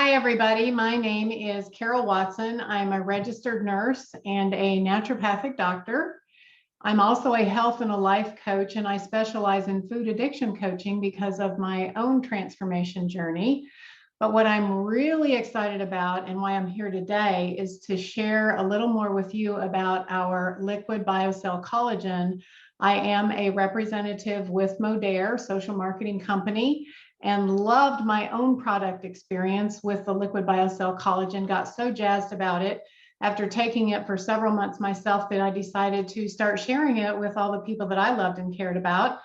Hi, everybody. My name is Carol Watson. I'm a registered nurse and a naturopathic doctor. I'm also a health and a life coach, and I specialize in food addiction coaching because of my own transformation journey. But what I'm really excited about and why I'm here today is to share a little more with you about our Liquid Biocell collagen. I am a representative with Modere, social marketing company, and loved my own product experience with the Liquid Biocell collagen. Got so jazzed about it after taking it for several months myself that I decided to start sharing it with all the people that I loved and cared about.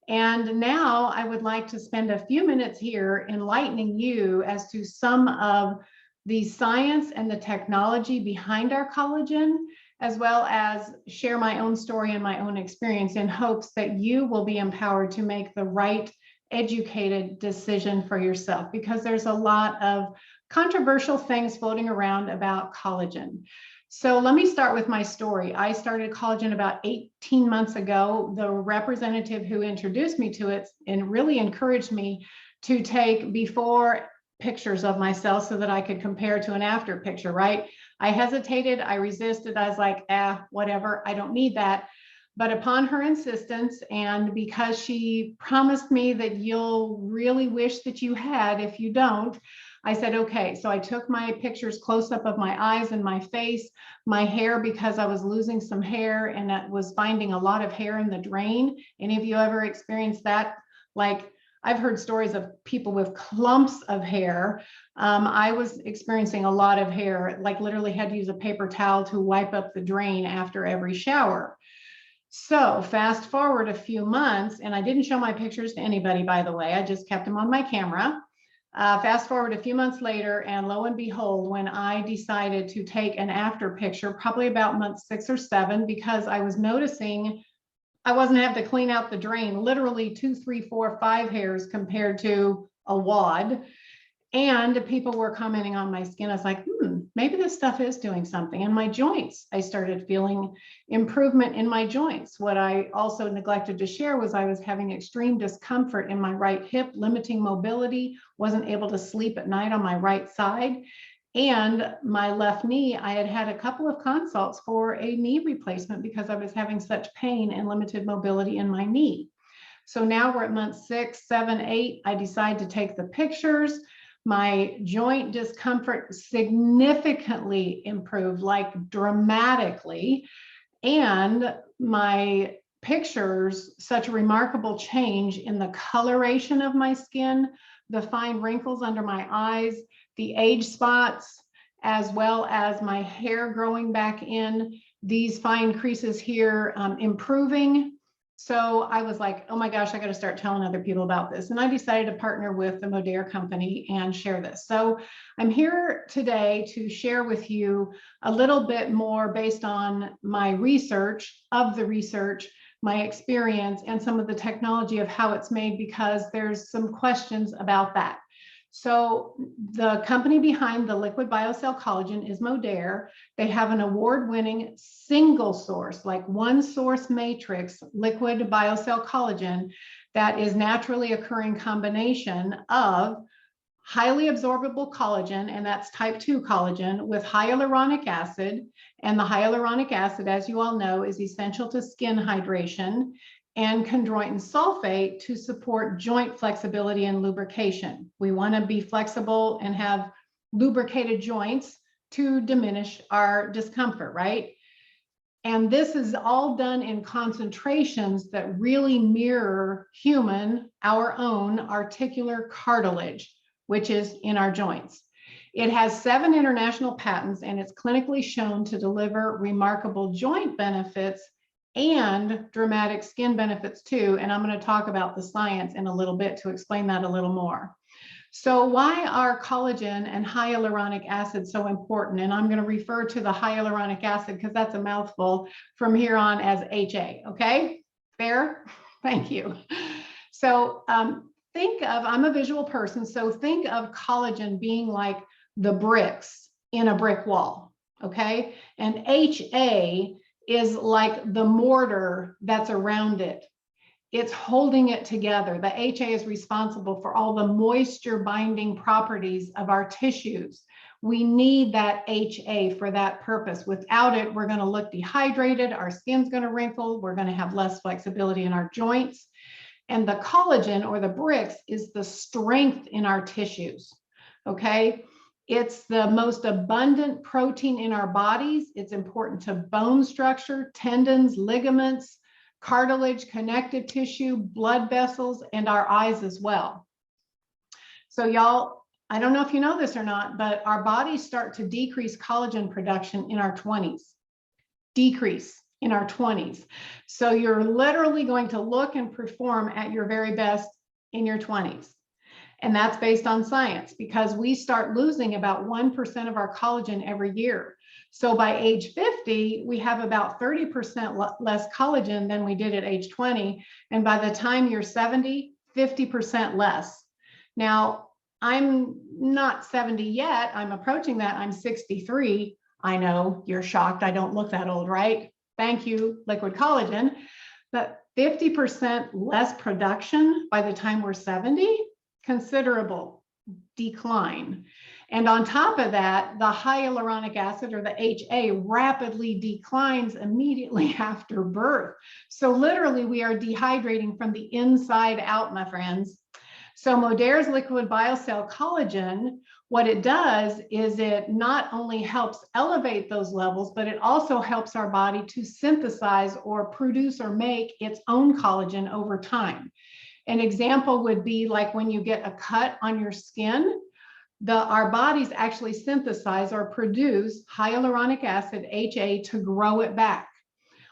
And now I would like to spend a few minutes here enlightening you as to some of the science and the technology behind our collagen, as well as share my own story and my own experience in hopes that you will be empowered to make the right educated decision for yourself, because there's a lot of controversial things floating around about collagen. So let me start with my story. I started collagen about 18 months ago. The representative who introduced me to it and really encouraged me to take before pictures of myself so that I could compare to an after picture, right? I hesitated, I resisted, I was like, whatever, I don't need that. But upon her insistence, and because she promised me that you'll really wish that you had if you don't, I said, okay. So I took my pictures close up of my eyes and my face, my hair, because I was losing some hair and that was finding a lot of hair in the drain. Any of you ever experienced that? Like, I've heard stories of people with clumps of hair. I was experiencing a lot of hair, like literally had to use a paper towel to wipe up the drain after every shower. So fast forward a few months, and I didn't show my pictures to anybody, by the way, I just kept them on my camera. Fast forward a few months later, and lo and behold, when I decided to take an after picture, probably about month 6 or 7, because I was noticing I wasn't having to clean out the drain, literally 2, 3, 4, 5 hairs compared to a wad. And people were commenting on my skin. I was like, maybe this stuff is doing something. And my joints, I started feeling improvement in my joints. What I also neglected to share was I was having extreme discomfort in my right hip, limiting mobility, wasn't able to sleep at night on my right side. And my left knee, I had had a couple of consults for a knee replacement because I was having such pain and limited mobility in my knee. So now we're at month 6, 7, 8. I decide to take the pictures. My joint discomfort significantly improved, like dramatically. And my pictures, such a remarkable change in the coloration of my skin, the fine wrinkles under my eyes, the age spots, as well as my hair growing back in, these fine creases here improving. So I was like, oh my gosh, I got to start telling other people about this. And I decided to partner with the Modere company and share this. So I'm here today to share with you a little bit more based on my research of the research, my experience, and some of the technology of how it's made, because there's some questions about that. So the company behind the Liquid Biocell collagen is Modere. They have an award-winning single source, like one source matrix, Liquid Biocell collagen, that is naturally occurring combination of highly absorbable collagen, and that's type 2 collagen, with hyaluronic acid. And the hyaluronic acid, as you all know, is essential to skin hydration, and chondroitin sulfate to support joint flexibility and lubrication. We want to be flexible and have lubricated joints to diminish our discomfort, right? And this is all done in concentrations that really mirror our own articular cartilage, which is in our joints. It has 7 international patents, and it's clinically shown to deliver remarkable joint benefits and dramatic skin benefits too. And I'm going to talk about the science in a little bit to explain that a little more. So why are collagen and hyaluronic acid so important? And I'm going to refer to the hyaluronic acid because that's a mouthful from here on as HA. Okay, fair? Thank you. So I'm a visual person, so think of collagen being like the bricks in a brick wall. Okay, and HA is like the mortar that's around it. It's holding it together. The HA is responsible for all the moisture binding properties of our tissues. We need that HA for that purpose. Without it, we're going to look dehydrated, our skin's going to wrinkle, we're going to have less flexibility in our joints. And the collagen, or the bricks, is the strength in our tissues. Okay, it's the most abundant protein in our bodies. It's important to bone structure, tendons, ligaments, cartilage, connective tissue, blood vessels, and our eyes as well. So y'all, I don't know if you know this or not, but our bodies start to decrease collagen production in our 20s. Decrease in our 20s. So you're literally going to look and perform at your very best in your 20s. And that's based on science, because we start losing about 1% of our collagen every year. So by age 50, we have about 30% less collagen than we did at age 20. And by the time you're 70, 50% less. Now, I'm not 70 yet. I'm approaching that. I'm 63. I know you're shocked. I don't look that old, right? Thank you, Liquid Collagen. But 50% less production by the time we're 70, considerable decline. And on top of that, the hyaluronic acid, or the HA, rapidly declines immediately after birth. So literally we are dehydrating from the inside out, my friends. So Moder's Liquid Biocell Collagen, what it does is it not only helps elevate those levels, but it also helps our body to synthesize or produce or make its own collagen over time. An example would be like when you get a cut on your skin, our bodies actually synthesize or produce hyaluronic acid, HA, to grow it back.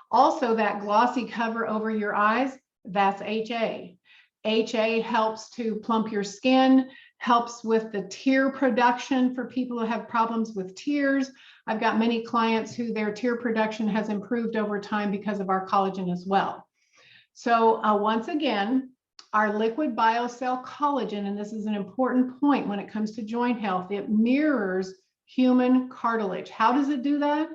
Also, that glossy cover over your eyes, that's HA. HA helps to plump your skin, helps with the tear production for people who have problems with tears. I've got many clients who their tear production has improved over time because of our collagen as well. So once again, our Liquid Biocell Collagen, and this is an important point when it comes to joint health, it mirrors human cartilage. How does it do that?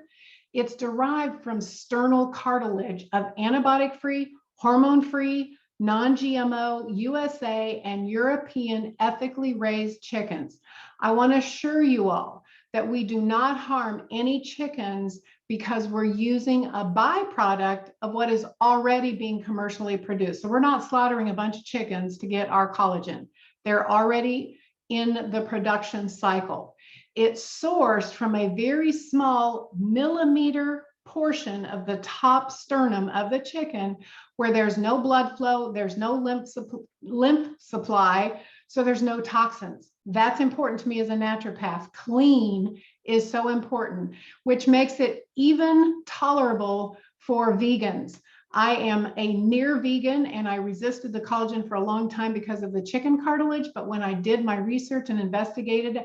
It's derived from sternal cartilage of antibiotic-free, hormone-free, non-GMO, USA, and European ethically raised chickens. I want to assure you all that we do not harm any chickens because we're using a byproduct of what is already being commercially produced. So we're not slaughtering a bunch of chickens to get our collagen. They're already in the production cycle. It's sourced from a very small millimeter portion of the top sternum of the chicken, where there's no blood flow, there's no lymph supply, so there's no toxins. That's important to me as a naturopath. Clean is so important, which makes it even tolerable for vegans. I am a near vegan, and I resisted the collagen for a long time because of the chicken cartilage, but when I did my research and investigated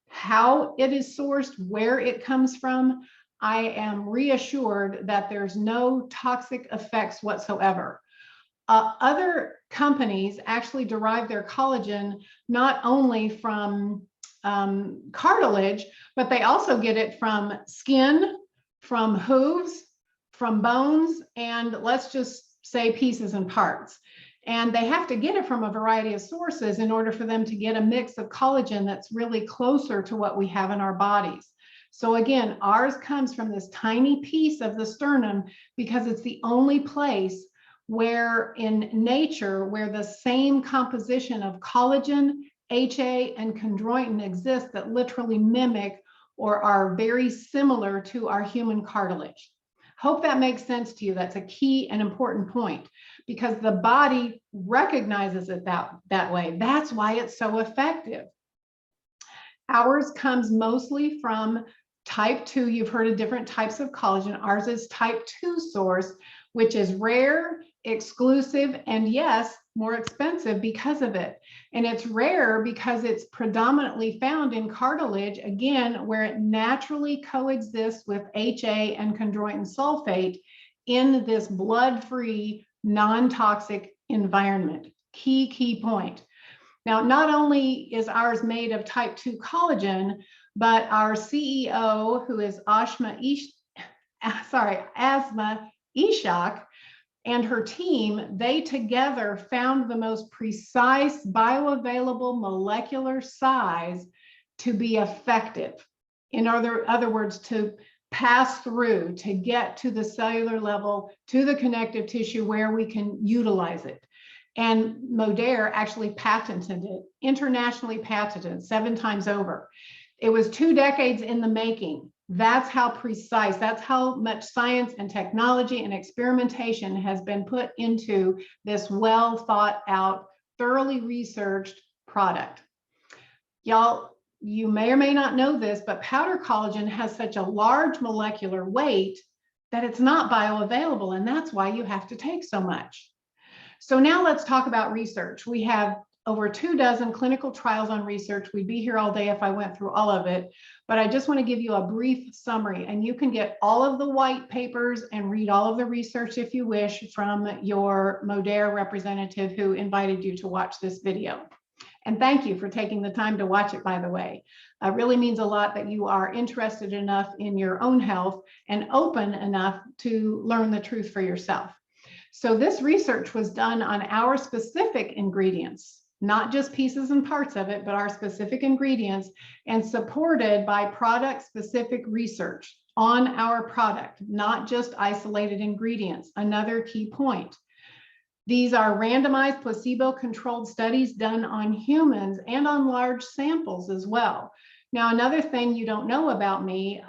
how it is sourced, where it comes from, I am reassured that there's no toxic effects whatsoever. Other companies actually derive their collagen not only from cartilage, but they also get it from skin, from hooves, from bones, and let's just say pieces and parts. And they have to get it from a variety of sources in order for them to get a mix of collagen that's really closer to what we have in our bodies. So again, ours comes from this tiny piece of the sternum because it's the only place where in nature where the same composition of collagen, HA, and chondroitin exist that literally mimic or are very similar to our human cartilage. Hope that makes sense to you. That's a key and important point because the body recognizes it that way. That's why it's so effective. Ours comes mostly from type 2. You've heard of different types of collagen. Ours is type 2 source, which is rare, exclusive, and yes, more expensive because of it. And it's rare because it's predominantly found in cartilage, again, where it naturally coexists with HA and chondroitin sulfate in this blood-free, non-toxic environment. Key point. Now, not only is ours made of type 2 collagen, but our CEO, who is Asma Ishak, and her team, they together found the most precise bioavailable molecular size to be effective. In other words, to pass through, to get to the cellular level, to the connective tissue where we can utilize it. And Modere actually patented it, internationally patented 7 times over. It was 2 decades in the making. That's how precise, that's how much science and technology and experimentation has been put into this well thought out, thoroughly researched product. Y'all, you may or may not know this, but powder collagen has such a large molecular weight that it's not bioavailable, and that's why you have to take so much. So now let's talk about research. We have over 24 clinical trials on research. We'd be here all day if I went through all of it, but I just want to give you a brief summary, and you can get all of the white papers and read all of the research if you wish from your Modere representative who invited you to watch this video. And thank you for taking the time to watch it, by the way. It really means a lot that you are interested enough in your own health and open enough to learn the truth for yourself. So this research was done on our specific ingredients, not just pieces and parts of it, but our specific ingredients, and supported by product-specific research on our product, not just isolated ingredients. Another key point. These are randomized placebo-controlled studies done on humans and on large samples as well. Now, another thing you don't know about me,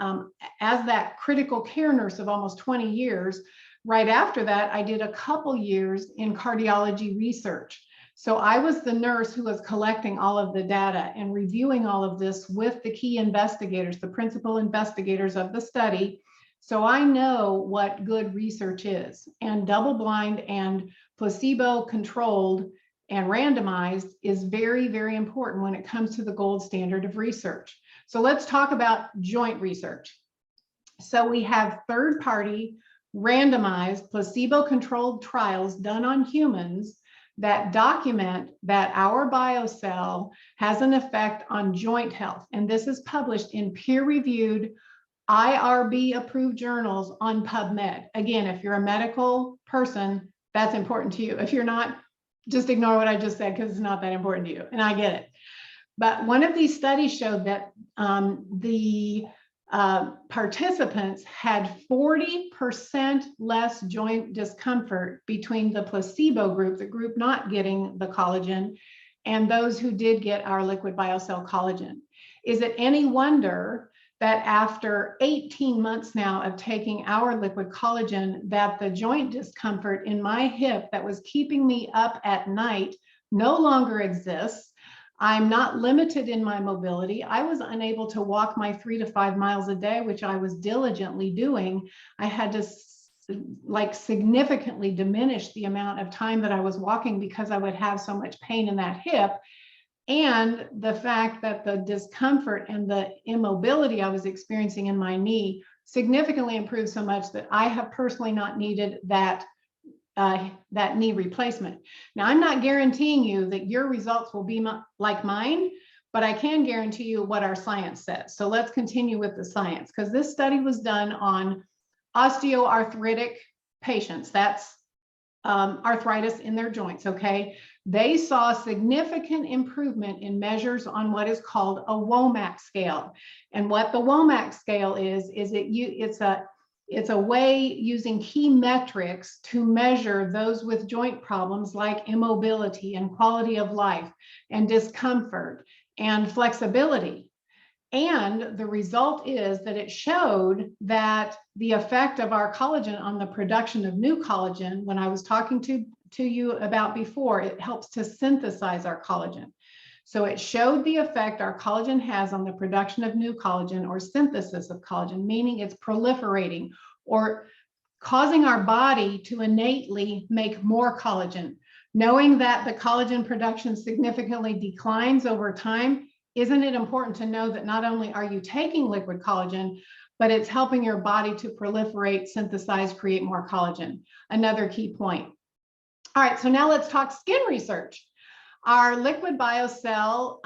as that critical care nurse of almost 20 years, right after that, I did a couple years in cardiology research. So I was the nurse who was collecting all of the data and reviewing all of this with the key investigators, the principal investigators of the study. So I know what good research is, and double-blind and placebo-controlled and randomized is very, very important when it comes to the gold standard of research. So let's talk about joint research. So we have third-party randomized placebo-controlled trials done on humans that document that our biocell has an effect on joint health. And this is published in peer-reviewed IRB-approved journals on PubMed. Again, if you're a medical person, that's important to you. If you're not, just ignore what I just said because it's not that important to you, and I get it. But one of these studies showed that the participants had 40% less joint discomfort between the placebo group, the group not getting the collagen, and those who did get our Liquid Biocell collagen. Is it any wonder that after 18 months now of taking our liquid collagen, that the joint discomfort in my hip that was keeping me up at night no longer exists? I'm not limited in my mobility. I was unable to walk my 3 to 5 miles a day, which I was diligently doing. I had to significantly diminish the amount of time that I was walking because I would have so much pain in that hip. And the fact that the discomfort and the immobility I was experiencing in my knee significantly improved so much that I have personally not needed that knee replacement. Now, I'm not guaranteeing you that your results will be like mine, but I can guarantee you what our science says. So let's continue with the science, because this study was done on osteoarthritic patients. That's arthritis in their joints, okay? They saw significant improvement in measures on what is called a WOMAC scale. And what the WOMAC scale is it's a way using key metrics to measure those with joint problems like immobility and quality of life and discomfort and flexibility. And the result is that it showed that the effect of our collagen on the production of new collagen, when I was talking to you about before, it helps to synthesize our collagen. So it showed the effect our collagen has on the production of new collagen, or synthesis of collagen, meaning it's proliferating or causing our body to innately make more collagen. Knowing that the collagen production significantly declines over time, isn't it important to know that not only are you taking liquid collagen, but it's helping your body to proliferate, synthesize, create more collagen? Another key point. All right, so now let's talk skin research. Our Liquid Biocell,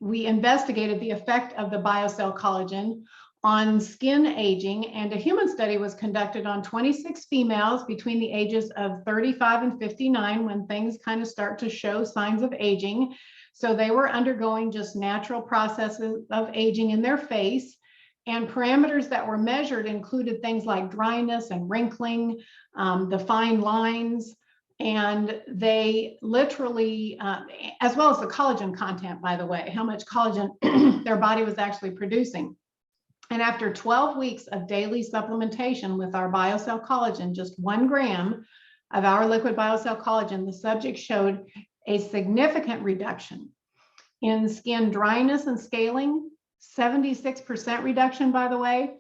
we investigated the effect of the BioCell collagen on skin aging, and a human study was conducted on 26 females between the ages of 35 and 59 when things kind of start to show signs of aging. So they were undergoing just natural processes of aging in their face. And parameters that were measured included things like dryness and wrinkling, the fine lines, and they literally, as well as the collagen content, by the way, how much collagen their body was actually producing. And after 12 weeks of daily supplementation with our BioCell collagen, just 1 gram of our Liquid Biocell collagen, the subject showed a significant reduction in skin dryness and scaling, 76% reduction, by the way,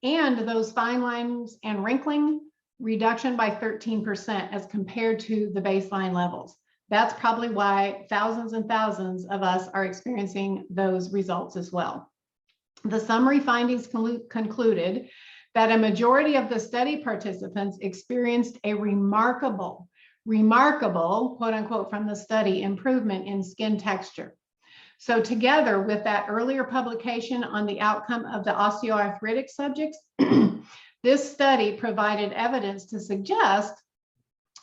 and those fine lines and wrinkling, reduction by 13% as compared to the baseline levels. That's probably why thousands and thousands of us are experiencing those results as well. The summary findings concluded that a majority of the study participants experienced a remarkable, quote unquote, from the study improvement in skin texture. So together with that earlier publication on the outcome of the osteoarthritic subjects, this study provided evidence to suggest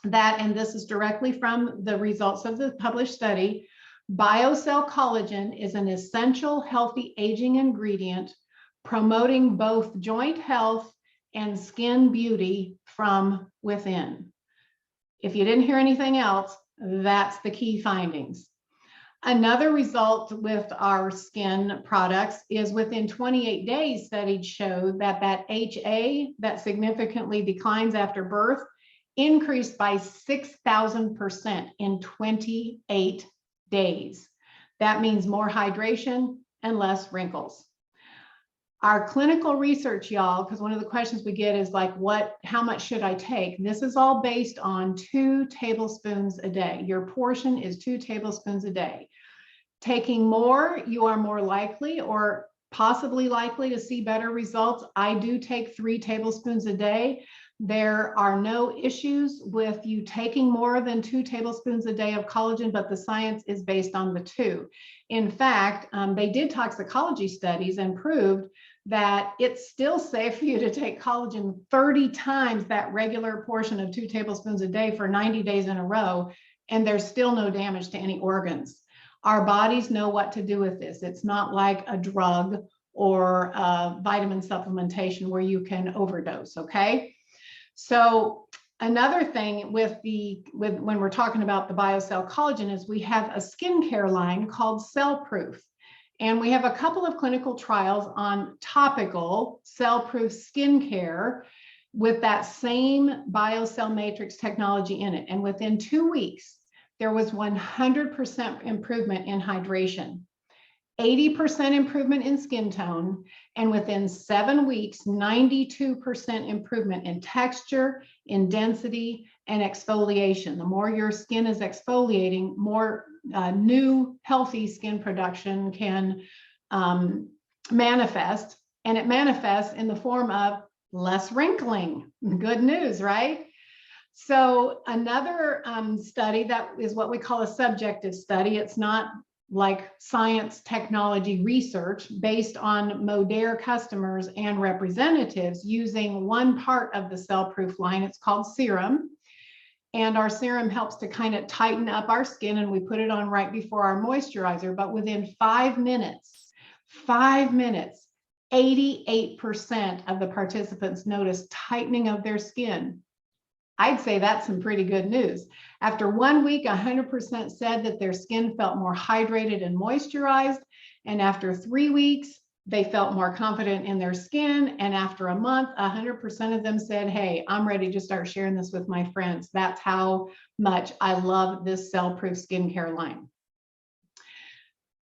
that, and this is directly from the results of the published study, BioCell collagen is an essential healthy aging ingredient promoting both joint health and skin beauty from within. If you didn't hear anything else, that's the key findings. Another result with our skin products is within 28 days, studies showed that HA that significantly declines after birth increased by 6,000% in 28 days. That means more hydration and less wrinkles. Our clinical research, y'all, because one of the questions we get is like, how much should I take? This is all based on 2 tablespoons a day. Your portion is 2 tablespoons a day. Taking more, you are more likely or possibly likely to see better results. I do take 3 tablespoons a day. There are no issues with you taking more than 2 tablespoons a day of collagen, but the science is based on the 2. In fact, they did toxicology studies and proved that it's still safe for you to take collagen 30 times that regular portion of 2 tablespoons a day for 90 days in a row, and there's still no damage to any organs. Our bodies know what to do with this. It's not like a drug or vitamin supplementation where you can overdose, okay? So another thing with when we're talking about the BioCell collagen is we have a skincare line called Cell Proof. And we have a couple of clinical trials on topical cell-proof skincare with that same BioCell matrix technology in it. And within 2 weeks, there was 100% improvement in hydration, 80% improvement in skin tone, and within 7 weeks, 92% improvement in texture, in density, and exfoliation. The more your skin is exfoliating, more new healthy skin production can manifest, and it manifests in the form of less wrinkling. Good news, right? So another study that is what we call a subjective study. It's not like science technology research based on Modere customers and representatives using one part of the Cell Proof line. It's called serum. And our serum helps to kind of tighten up our skin, and we put it on right before our moisturizer. But within 5 minutes, 88% of the participants noticed tightening of their skin. I'd say that's some pretty good news. After 1 week, 100% said that their skin felt more hydrated and moisturized. And after 3 weeks, they felt more confident in their skin. And after a month, 100% of them said, hey, I'm ready to start sharing this with my friends. That's how much I love this Cell Proof skincare line.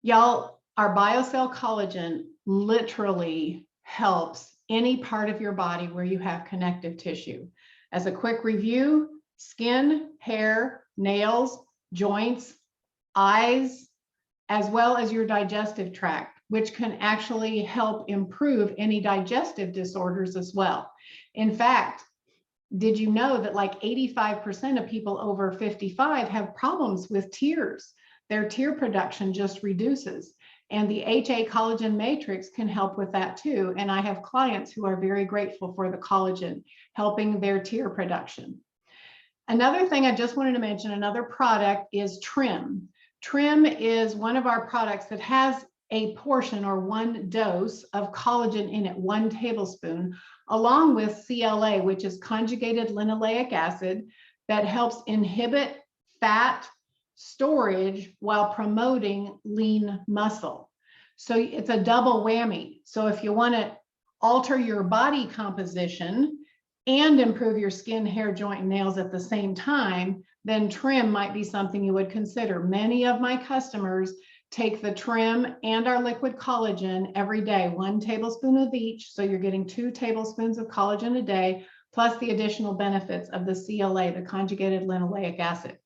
Y'all, our BioCell collagen literally helps any part of your body where you have connective tissue. As a quick review, skin, hair, nails, joints, eyes, as well as your digestive tract, which can actually help improve any digestive disorders as well. In fact, did you know that like 85% of people over 55 have problems with tears? Their tear production just reduces. And the HA collagen matrix can help with that too. And I have clients who are very grateful for the collagen, helping their tear production. Another thing I just wanted to mention, another product is Trim. Trim is one of our products that has a portion or one dose of collagen in it, 1 tablespoon, along with CLA, which is conjugated linoleic acid, that helps inhibit fat storage while promoting lean muscle. So it's a double whammy. So if you want to alter your body composition and improve your skin, hair, joint, and nails at the same time, then Trim might be something you would consider. Many of my customers take the Trim and our liquid collagen every day, 1 tablespoon of each. So you're getting 2 tablespoons of collagen a day, plus the additional benefits of the CLA, the conjugated linoleic acid.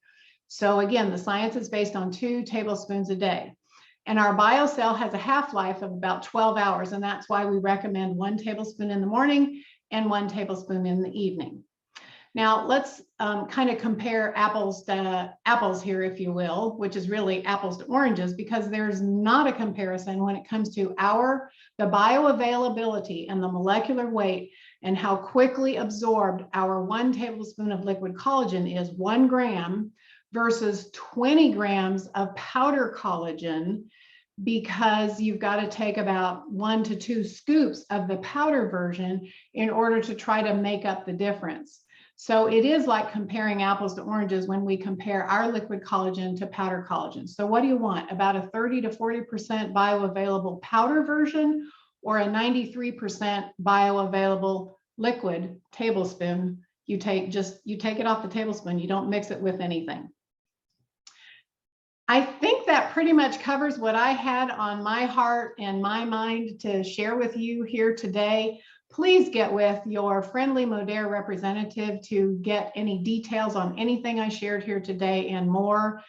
So again, the science is based on 2 tablespoons a day. And our BioCell has a half-life of about 12 hours, and that's why we recommend 1 tablespoon in the morning and 1 tablespoon in the evening. Now let's kind of compare apples to apples here, if you will, which is really apples to oranges, because there's not a comparison when it comes to the bioavailability and the molecular weight and how quickly absorbed our 1 tablespoon of liquid collagen is, 1 gram, versus 20 grams of powder collagen, because you've got to take about 1 to 2 scoops of the powder version in order to try to make up the difference. So it is like comparing apples to oranges when we compare our liquid collagen to powder collagen. So what do you want? About a 30 to 40% bioavailable powder version, or a 93% bioavailable liquid tablespoon? You take it off the tablespoon. You don't mix it with anything. I think that pretty much covers what I had on my heart and my mind to share with you here today. Please get with your friendly Modere representative to get any details on anything I shared here today and more.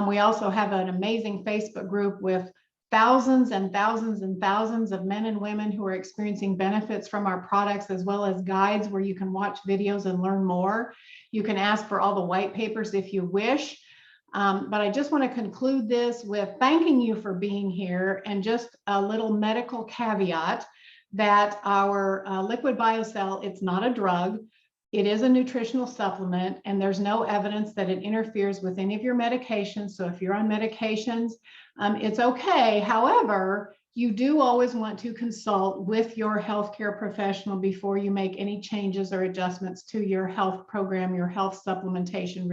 We also have an amazing Facebook group with thousands and thousands and thousands of men and women who are experiencing benefits from our products, as well as guides where you can watch videos and learn more. You can ask for all the white papers if you wish. But I just want to conclude this with thanking you for being here, and just a little medical caveat that our Liquid Biocell, it's not a drug. It is a nutritional supplement, and there's no evidence that it interferes with any of your medications. So if you're on medications, it's okay. However, you do always want to consult with your healthcare professional before you make any changes or adjustments to your health program, your health supplementation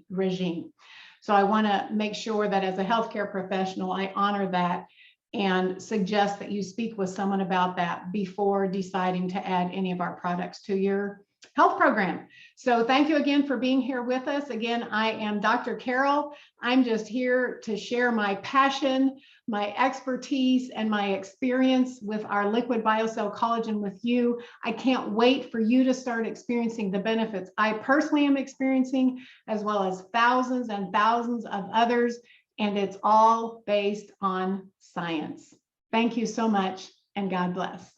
regime. So I want to make sure that as a healthcare professional, I honor that and suggest that you speak with someone about that before deciding to add any of our products to your health program. So thank you again for being here with us. Again, I am Dr. Carol. I'm just here to share my passion, my expertise, and my experience with our Liquid Biocell collagen with you. I can't wait for you to start experiencing the benefits I personally am experiencing, as well as thousands and thousands of others. And it's all based on science. Thank you so much, and God bless.